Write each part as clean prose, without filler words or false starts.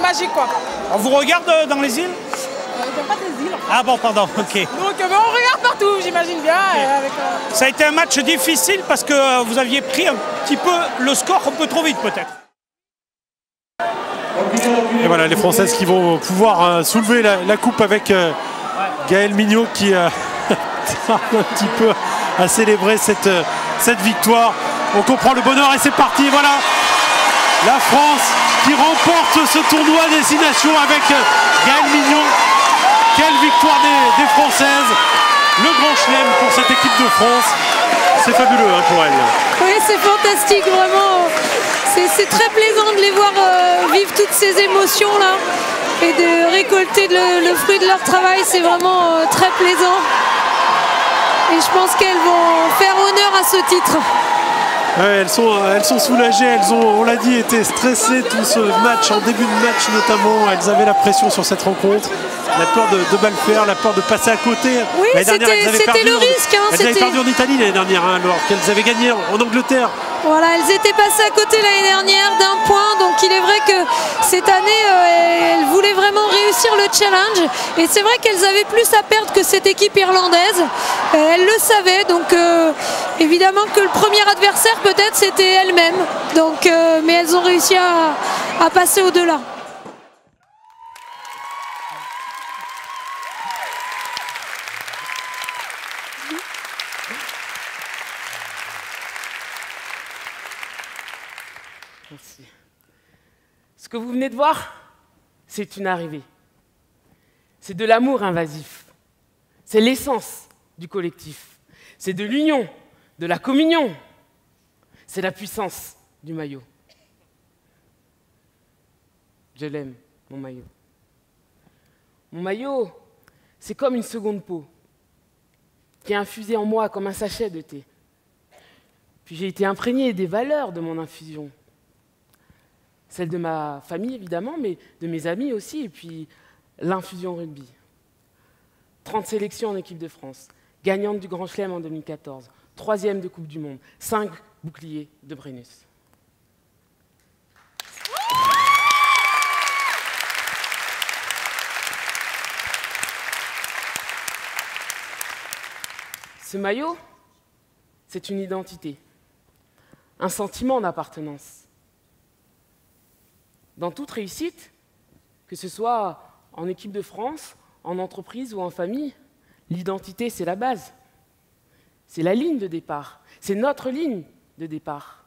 Magique, quoi. On vous regarde dans les îles? Il n'y a pas des îles. Ah bon, pardon, ok. Donc on regarde partout, j'imagine bien. Okay. Avec, Ça a été un match difficile parce que vous aviez pris un petit peu le score un peu trop vite peut-être. Et voilà les Françaises qui vont pouvoir soulever la coupe avec Gaëlle Mignot qui tarde un petit peu à célébrer cette victoire. On comprend le bonheur et c'est parti, voilà. La France qui remporte ce tournoi Destination avec Gaëlle Mignot. Quelle victoire des Françaises. Le grand chelem pour cette équipe de France. C'est fabuleux hein, pour elle. Oui, c'est fantastique, vraiment. C'est très plaisant de les voir vivre toutes ces émotions-là et de récolter le fruit de leur travail. C'est vraiment très plaisant. Et je pense qu'elles vont faire honneur à ce titre. Ouais, elles sont soulagées, elles ont, on l'a dit, été stressées tout ce match, en début de match notamment. Elles avaient la pression sur cette rencontre, la peur de mal faire, la peur de passer à côté. Oui, c'était le risque. Hein, elles avaient perdu en Italie l'année dernière, hein, alors qu'elles avaient gagné en Angleterre. Voilà, elles étaient passées à côté l'année dernière d'un point, donc il est vrai que cette année, elles voulaient vraiment réussir le challenge. Et c'est vrai qu'elles avaient plus à perdre que cette équipe irlandaise. Elles le savaient, donc évidemment que le premier adversaire peut-être c'était elles-mêmes. Donc, mais elles ont réussi à passer au-delà. Merci. Ce que vous venez de voir, c'est une arrivée. C'est de l'amour invasif. C'est l'essence du collectif. C'est de l'union, de la communion. C'est la puissance du maillot. Je l'aime, mon maillot. Mon maillot, c'est comme une seconde peau qui est infusée en moi comme un sachet de thé. Puis j'ai été imprégné des valeurs de mon infusion. Celle de ma famille, évidemment, mais de mes amis aussi, et puis l'infusion rugby. 30 sélections en équipe de France, gagnante du Grand Chelem en 2014, 3e de Coupe du Monde, 5 boucliers de Brennus. Ce maillot, c'est une identité, un sentiment d'appartenance. Dans toute réussite, que ce soit en équipe de France, en entreprise ou en famille, l'identité, c'est la base. C'est la ligne de départ. C'est notre ligne de départ.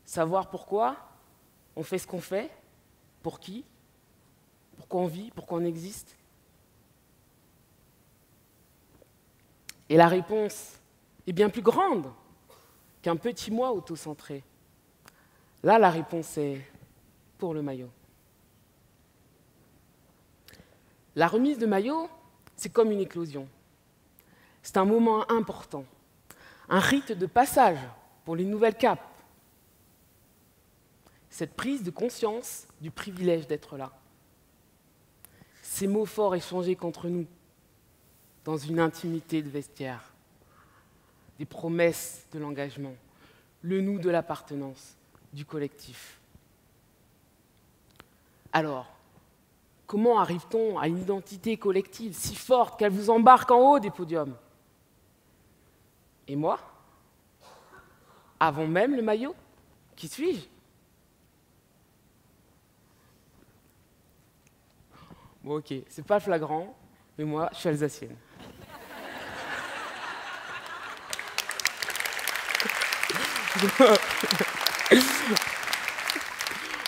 Savoir pourquoi on fait ce qu'on fait, pour qui, pourquoi on vit, pourquoi on existe. Et la réponse est bien plus grande qu'un petit moi auto-centré. Là, la réponse est pour le maillot. La remise de maillot, c'est comme une éclosion. C'est un moment important, un rite de passage pour les nouvelles capes. Cette prise de conscience du privilège d'être là. Ces mots forts échangés contre nous, dans une intimité de vestiaire. Des promesses de l'engagement, le nous de l'appartenance, du collectif. Alors, comment arrive-t-on à une identité collective si forte qu'elle vous embarque en haut des podiums? Et moi? Avant même le maillot? Qui suis-je? Bon, ok, c'est pas flagrant, mais moi, je suis alsacienne.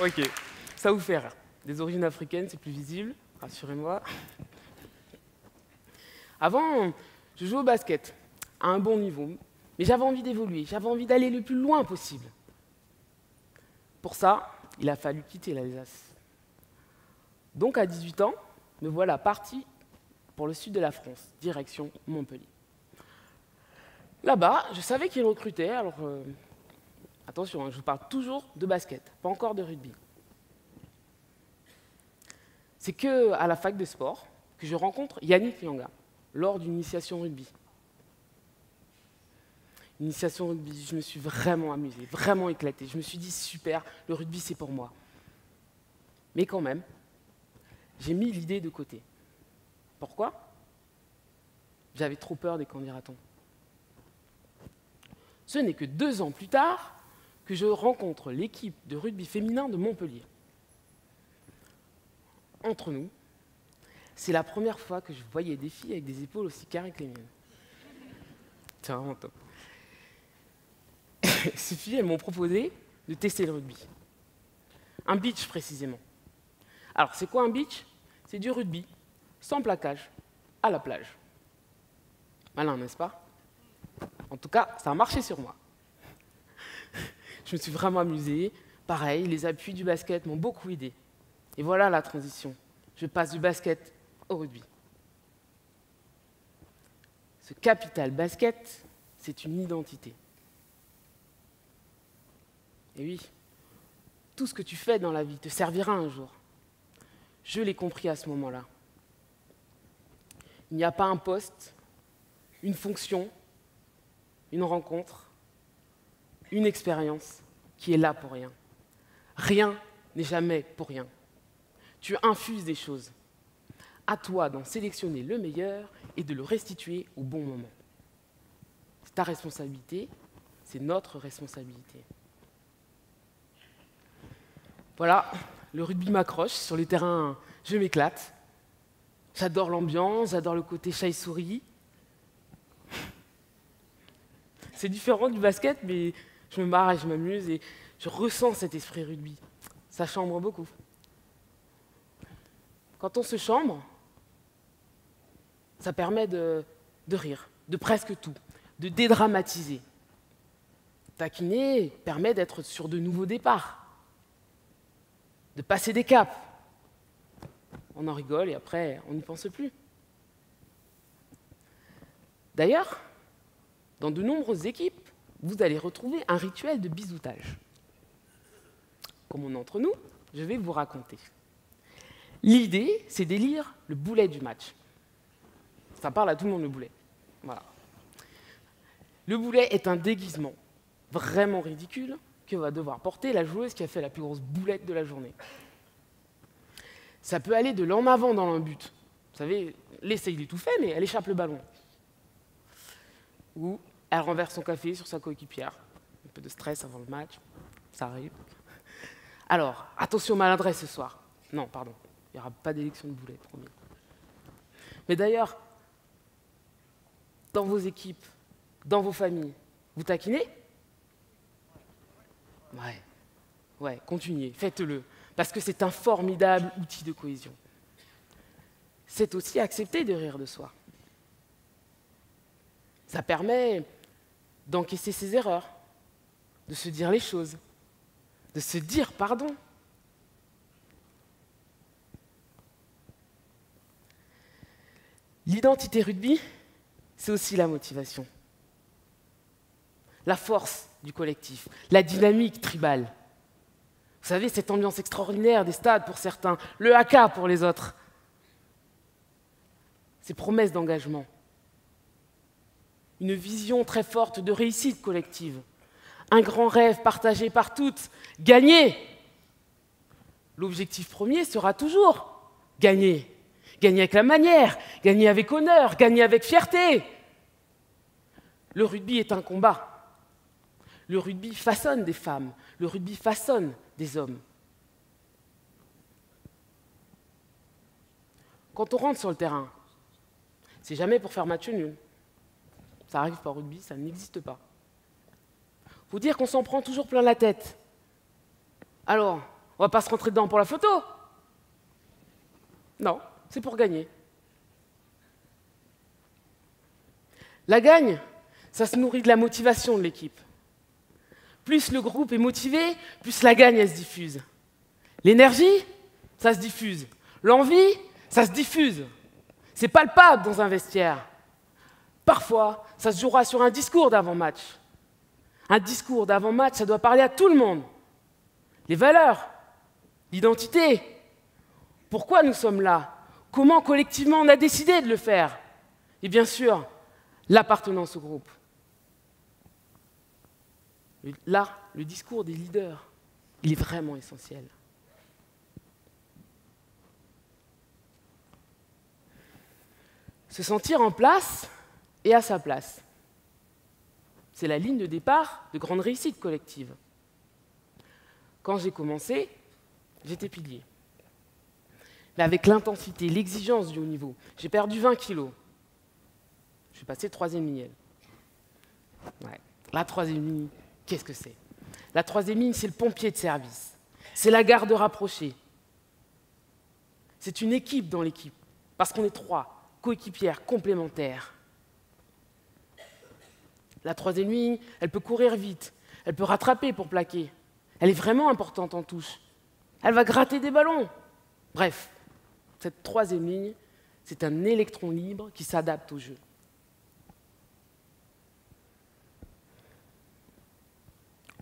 Ok, ça vous fait rire. Des origines africaines, c'est plus visible, rassurez-moi. Avant, je jouais au basket. à un bon niveau. Mais j'avais envie d'évoluer, j'avais envie d'aller le plus loin possible. Pour ça, il a fallu quitter l'Alsace. Donc à 18 ans, me voilà parti pour le sud de la France, direction Montpellier. Là-bas, je savais qu'ils recrutaient, alors attention, je vous parle toujours de basket, pas encore de rugby. C'est qu'à la fac de sport que je rencontre Yannick Lianga lors d'une initiation rugby. Initiation rugby, je me suis vraiment amusée, vraiment éclatée. Je me suis dit, super, le rugby, c'est pour moi. Mais quand même, j'ai mis l'idée de côté. Pourquoi? J'avais trop peur des candidatons. Ce n'est que 2 ans plus tard que je rencontre l'équipe de rugby féminin de Montpellier. Entre nous, c'est la première fois que je voyais des filles avec des épaules aussi carrées que les miennes. C'est vraiment top. Ces filles, elles m'ont proposé de tester le rugby. Un beach, précisément. Alors, c'est quoi un beach? C'est du rugby, sans plaquage, à la plage. Malin, n'est-ce pas? En tout cas, ça a marché sur moi. Je me suis vraiment amusée. Pareil, les appuis du basket m'ont beaucoup aidé. Et voilà la transition. Je passe du basket au rugby. Ce capital basket, c'est une identité. Et oui, tout ce que tu fais dans la vie te servira un jour. Je l'ai compris à ce moment-là. Il n'y a pas un poste, une fonction, une rencontre, une expérience qui est là pour rien. Rien n'est jamais pour rien. Tu infuses des choses. À toi d'en sélectionner le meilleur et de le restituer au bon moment. C'est ta responsabilité, c'est notre responsabilité. Voilà, le rugby m'accroche, sur les terrains, je m'éclate. J'adore l'ambiance, j'adore le côté chat et souris. C'est différent du basket, mais je me marre et je m'amuse et je ressens cet esprit rugby. Ça chambre beaucoup. Quand on se chambre, ça permet de rire, de presque tout, de dédramatiser. Taquiner permet d'être sur de nouveaux départs, de passer des caps. On en rigole et après, on n'y pense plus. D'ailleurs, dans de nombreuses équipes, vous allez retrouver un rituel de bisoutage. Comme on est entre nous, je vais vous raconter. L'idée, c'est d'élire le boulet du match. Ça parle à tout le monde, le boulet. Voilà. Le boulet est un déguisement vraiment ridicule que va devoir porter la joueuse qui a fait la plus grosse boulette de la journée. Ça peut aller de l'en avant dans un but. Vous savez, l'essaye d'étouffer, mais elle échappe le ballon. Ou elle renverse son café sur sa coéquipière. Un peu de stress avant le match, ça arrive. Alors, attention maladresse ce soir. Non, pardon, il n'y aura pas d'élection de boulet, promis. Mais d'ailleurs, dans vos équipes, dans vos familles, vous taquinez? Ouais, continuez, faites-le, parce que c'est un formidable outil de cohésion. C'est aussi accepter de rire de soi. Ça permet d'encaisser ses erreurs, de se dire les choses, de se dire pardon. L'identité rugby, c'est aussi la motivation, la force du collectif, la dynamique tribale. Vous savez, cette ambiance extraordinaire des stades pour certains, le haka pour les autres. Ces promesses d'engagement. Une vision très forte de réussite collective. Un grand rêve partagé par toutes, gagner. L'objectif premier sera toujours gagner. Gagner avec la manière, gagner avec honneur, gagner avec fierté. Le rugby est un combat. Le rugby façonne des femmes, le rugby façonne des hommes. Quand on rentre sur le terrain, c'est jamais pour faire match nul. Ça arrive pas au rugby, ça n'existe pas. Faut dire qu'on s'en prend toujours plein la tête. Alors, on va pas se rentrer dedans pour la photo? Non, c'est pour gagner. La gagne, ça se nourrit de la motivation de l'équipe. Plus le groupe est motivé, plus la gagne, elle se diffuse. L'énergie, ça se diffuse. L'envie, ça se diffuse. C'est palpable dans un vestiaire. Parfois, ça se jouera sur un discours d'avant-match. Un discours d'avant-match, ça doit parler à tout le monde. Les valeurs, l'identité, pourquoi nous sommes là, comment collectivement on a décidé de le faire. Et bien sûr, l'appartenance au groupe. Là, le discours des leaders, il est vraiment essentiel. Se sentir en place et à sa place. C'est la ligne de départ de grande réussite collective. Quand j'ai commencé, j'étais pilier. Mais avec l'intensité, l'exigence du haut niveau, j'ai perdu 20 kilos. Je suis passé 3e ligne. Ouais. La 3e ligne, qu'est-ce que c'est? La 3e ligne, c'est le pompier de service. C'est la garde rapprochée. C'est une équipe dans l'équipe, parce qu'on est 3 coéquipières complémentaires. La 3e ligne, elle peut courir vite, elle peut rattraper pour plaquer. Elle est vraiment importante en touche. Elle va gratter des ballons. Bref, cette 3e ligne, c'est un électron libre qui s'adapte au jeu.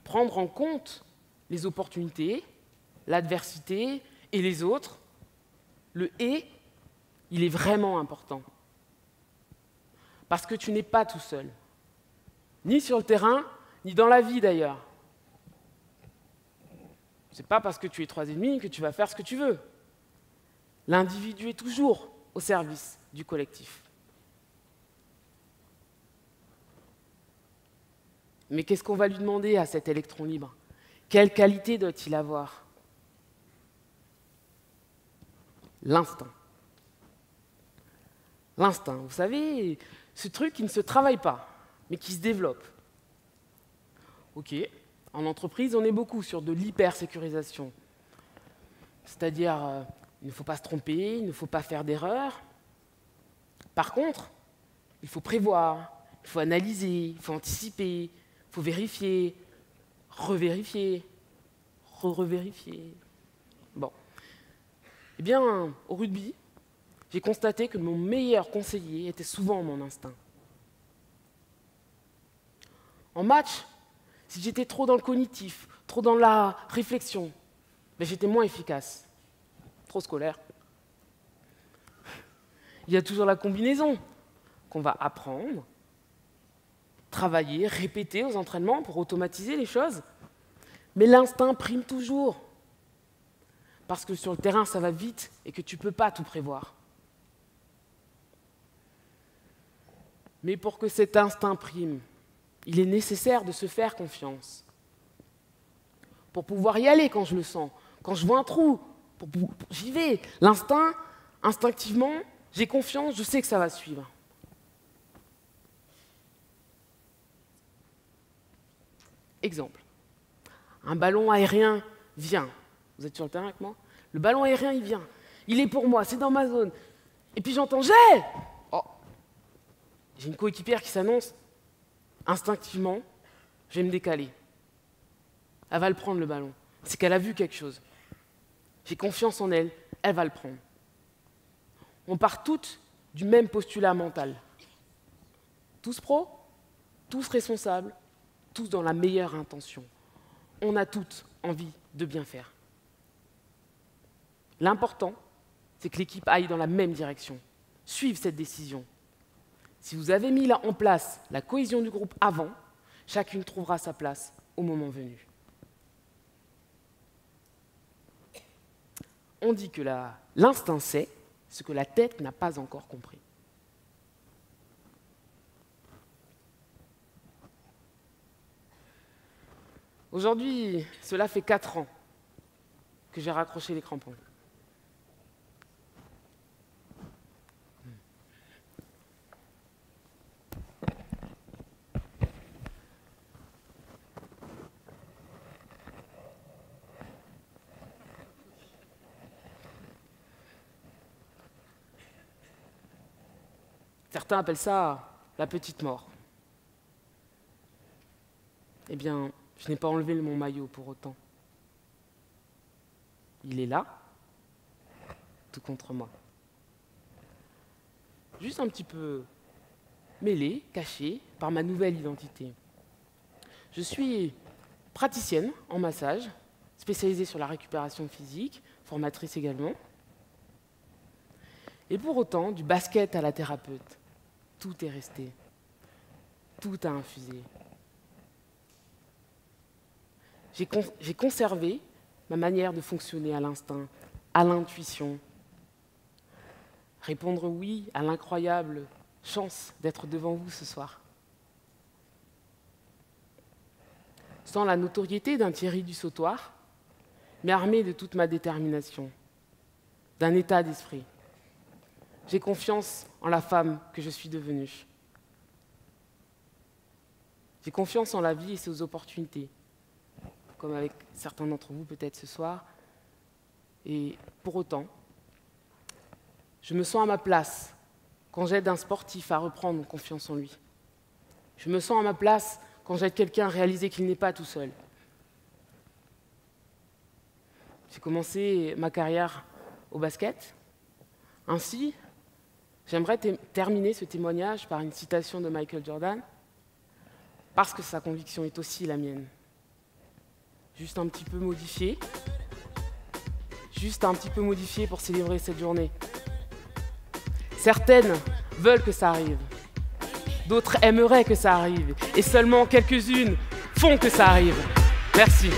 Prendre en compte les opportunités, l'adversité et les autres, le « et », il est vraiment important. Parce que tu n'es pas tout seul. Ni sur le terrain, ni dans la vie d'ailleurs. Ce n'est pas parce que tu es 3e ligne que tu vas faire ce que tu veux. L'individu est toujours au service du collectif. Mais qu'est-ce qu'on va lui demander à cet électron libre? Quelle qualité doit-il avoir? L'instinct. L'instinct, vous savez, ce truc qui ne se travaille pas, mais qui se développe. Ok, en entreprise, on est beaucoup sur de l'hypersécurisation. C'est-à-dire, il ne faut pas se tromper, il ne faut pas faire d'erreurs. Par contre, il faut prévoir, il faut analyser, il faut anticiper, il faut vérifier, revérifier, revérifier. Bon. Eh bien, au rugby, j'ai constaté que mon meilleur conseiller était souvent mon instinct. En match, si j'étais trop dans le cognitif, trop dans la réflexion, ben j'étais moins efficace. Trop scolaire. Il y a toujours la combinaison qu'on va apprendre, travailler, répéter aux entraînements pour automatiser les choses. Mais l'instinct prime toujours. Parce que sur le terrain, ça va vite et que tu ne peux pas tout prévoir. Mais pour que cet instinct prime, il est nécessaire de se faire confiance. Pour pouvoir y aller quand je le sens, quand je vois un trou, j'y vais. L'instinct, instinctivement, j'ai confiance, je sais que ça va suivre. Exemple. Un ballon aérien vient. Vous êtes sur le terrain avec moi? Le ballon aérien, il vient. Il est pour moi, c'est dans ma zone. Et puis j'entends « J'ai !» Oh. J'ai une coéquipière qui s'annonce. Instinctivement, je vais me décaler. Elle va le prendre, le ballon. C'est qu'elle a vu quelque chose. J'ai confiance en elle, elle va le prendre. On part toutes du même postulat mental. Tous pros, tous responsables, tous dans la meilleure intention. On a toutes envie de bien faire. L'important, c'est que l'équipe aille dans la même direction, suive cette décision. Si vous avez mis en place la cohésion du groupe avant, chacune trouvera sa place au moment venu. On dit que l'instinct sait ce que la tête n'a pas encore compris. Aujourd'hui, cela fait 4 ans que j'ai raccroché les crampons. Certains appellent ça la petite mort. eh bien, je n'ai pas enlevé mon maillot pour autant. Il est là, tout contre moi. Juste un petit peu mêlé, caché, par ma nouvelle identité. Je suis praticienne en massage, spécialisée sur la récupération physique, formatrice également. Et pour autant, du basket à la thérapeute, tout est resté. Tout a infusé. J'ai conservé ma manière de fonctionner à l'instinct, à l'intuition. Répondre oui à l'incroyable chance d'être devant vous ce soir. Sans la notoriété d'un Thierry du Sautoir, mais armé de toute ma détermination, d'un état d'esprit. J'ai confiance en la femme que je suis devenue. J'ai confiance en la vie et ses opportunités, comme avec certains d'entre vous peut-être ce soir. Et pour autant, je me sens à ma place quand j'aide un sportif à reprendre confiance en lui. Je me sens à ma place quand j'aide quelqu'un à réaliser qu'il n'est pas tout seul. J'ai commencé ma carrière au basket. Ainsi, j'aimerais terminer ce témoignage par une citation de Michael Jordan, parce que sa conviction est aussi la mienne. Juste un petit peu modifiée. Juste un petit peu modifiée pour célébrer cette journée. Certaines veulent que ça arrive. D'autres aimeraient que ça arrive. Et seulement quelques-unes font que ça arrive. Merci.